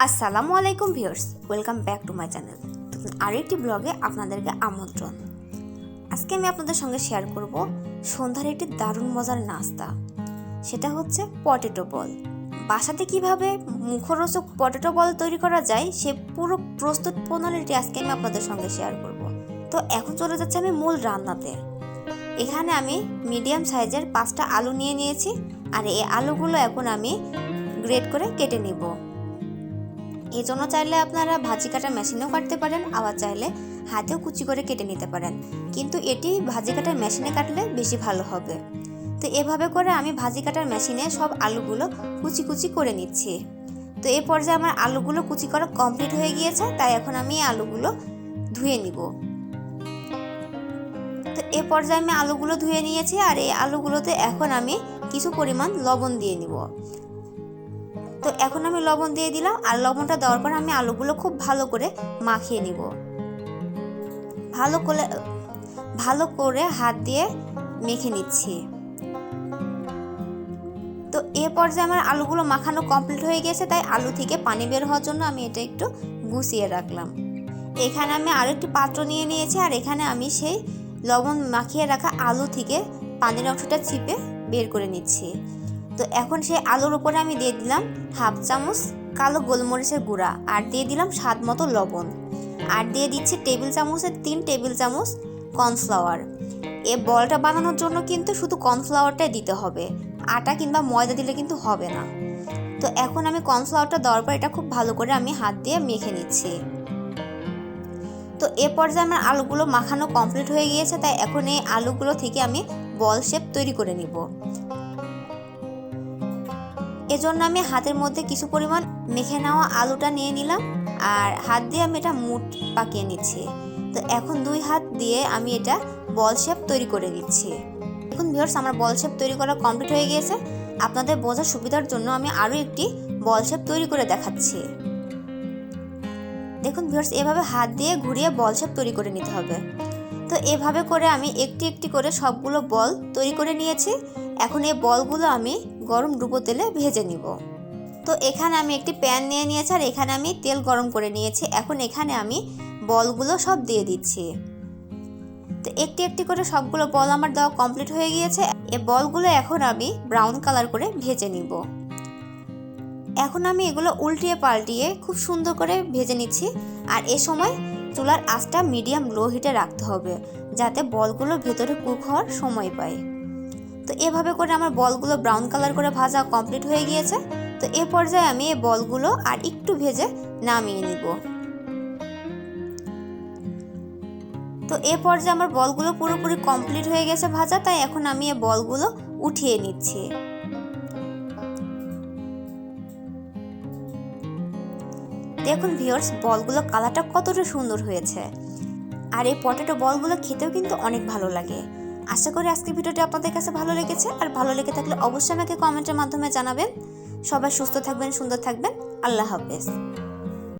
আসসালামু আলাইকুম viewers, welcome back to my channel. আরেকটি ব্লগে আপনাদেরকে আমন্ত্রণ। আজকে আমি আপনাদের সঙ্গে শেয়ার করব সন্ধ্যার একটি দারুণ মজার নাস্তা। সেটা হচ্ছে পটেটো বল। বাসাতে কিভাবে মুখরোচক পটেটো বল তৈরি করা যায় সে পুরো প্রস্তুত প্রণালীটি আজকে আমি আপনাদের সঙ্গে শেয়ার করব। তো এখন চলে যাচ্ছে আমি মূল রান্নাতে। এখানে আমি মিডিয়াম সাইজের 5টা আলু নিয়ে নিয়েছি, আর এই আলুগুলো এখন আমি গ্রেট করে কেটে নিব। এই জন্য চাইলে আপনারা ভাজি কাটার মেশিনেও কাটতে পারেন, আবার চাইলে হাতেও কুচি করে কেটে নিতে পারেন, কিন্তু এটি ভাজি কাটার মেশিনে কাটলে বেশি ভালো হবে। তো এভাবে করে আমি ভাজি কাটার মেশিনে সব আলুগুলো কুচি কুচি করে নিচ্ছি। তো এই পর্যায়ে আমার আলুগুলো কুচি করা কমপ্লিট হয়ে গিয়েছে, তাই এখন আমি আলুগুলো ধুয়ে নিব। তো এই পর্যায়ে আমি আলুগুলো ধুয়ে নিয়েছি, আর এই আলুগুলোতে এখন আমি কিছু পরিমাণ লবণ দিয়ে নিব। তো এখন আমি লবণ দিয়ে দিলাম, আর লবণটা দেওয়ার পর আমি আলুগুলো খুব ভালো করে মাখিয়ে নিব। ভালো করে হাত দিয়ে মেখে নিচ্ছি। তো এ পর্যায়ে আমার আলুগুলো মাখানো কমপ্লিট হয়ে গেছে, তাই আলু থেকে পানি বের হওয়ার জন্য আমি এটা একটু গুছিয়ে রাখলাম। এখানে আমি আরও একটি পাত্র নিয়ে নিয়েছি, আর এখানে আমি সেই লবণ মাখিয়ে রাখা আলু থেকে পানির অংশটা চিপে বের করে নিচ্ছি। তো এখন সেই আলুর উপরে আমি দিয়ে দিলাম হাফ চামচ কালো গোলমরিচের গুঁড়া, আর দিয়ে দিলাম স্বাদ মতো লবণ, আর দিয়ে দিচ্ছি টেবিল চামচের 3 টেবিল চামচ কর্নফ্লাওয়ার। এই বলটা বানানোর জন্য কিন্তু শুধু কর্নফ্লাওয়ারটাই দিতে হবে, আটা কিংবা ময়দা দিলে কিন্তু হবে না। তো এখন আমি কর্নফ্লাওয়ারটা দেওয়ার পর এটা খুব ভালো করে আমি হাত দিয়ে মেখে নিচ্ছি। তো এ পর্যায়ে আমার আলুগুলো মাখানো কমপ্লিট হয়ে গিয়েছে, তাই এখন এই আলুগুলো থেকে আমি বল শেপ তৈরি করে নিব। এজন্য আমি হাতের মধ্যে কিছু পরিমাণ মেখে নেওয়া আলুটা নিয়ে নিলাম, আর হাত দিয়ে আমি এটা মুঠ পাকিয়ে নিচ্ছি। তো এখন 2 হাত দিয়ে আমি এটা বল শেপ তৈরি করে নিচ্ছি। এখন ভিউয়ার্স, আমার বল শেপ তৈরি করা কমপ্লিট হয়ে গিয়েছে। আপনাদের বোঝার সুবিধার জন্য আমি আরও একটি বল শেপ তৈরি করে দেখাচ্ছি। দেখুন ভিউয়ার্স, এভাবে হাত দিয়ে ঘুরিয়ে বল শেপ তৈরি করে নিতে হবে। তো এভাবে করে আমি একটি একটি করে সবগুলো বল তৈরি করে নিয়েছি। এখন এই বলগুলো আমি গরম ডুবো তেলে ভেজে নিব। তো এখানে আমি একটি প্যান নিয়ে নিয়েছি, আর এখানে আমি তেল গরম করে নিয়েছি। এখন এখানে আমি বলগুলো সব দিয়ে দিচ্ছি। তো একটি একটি করে সবগুলো বল আমার দেওয়া কমপ্লিট হয়ে গিয়েছে। এই বলগুলো এখন আমি ব্রাউন কালার করে ভেজে নিব। এখন আমি এগুলো উল্টিয়ে পাল্টিয়ে খুব সুন্দর করে ভেজে নিচ্ছি, আর এ সময় চুলার আঁচটা মিডিয়াম লো হিটে রাখতে হবে, যাতে বলগুলো ভেতরে কুক হওয়ার সময় পায়। তো এভাবে করে আমার বলগুলো ব্রাউন কালার করে ভাজা কমপ্লিট হয়ে গিয়েছে। তো এ পর্যায়ে আমি এই বলগুলো আর একটু ভেজে নামিয়ে নিব। তো এ পর্যায়ে আমার বলগুলো পুরোপুরি কমপ্লিট হয়ে গেছে ভাজা, তাই এখন আমি এই বলগুলো উঠিয়ে নিচ্ছি। দেখুন ভিউয়ার্স, বলগুলো কালারটা কতটা সুন্দর হয়েছে, আর এই পটেটো বলগুলো খেতেও কিন্তু অনেক ভালো লাগে। আশা করি আজকের ভিডিওটি আপনাদের কাছে ভালো লেগেছে, আর ভালো লেগে থাকলে অবশ্যই আমাকে কমেন্টের মাধ্যমে জানাবেন। সবাই সুস্থ থাকবেন, সুন্দর থাকবেন। আল্লাহ হাফেজ।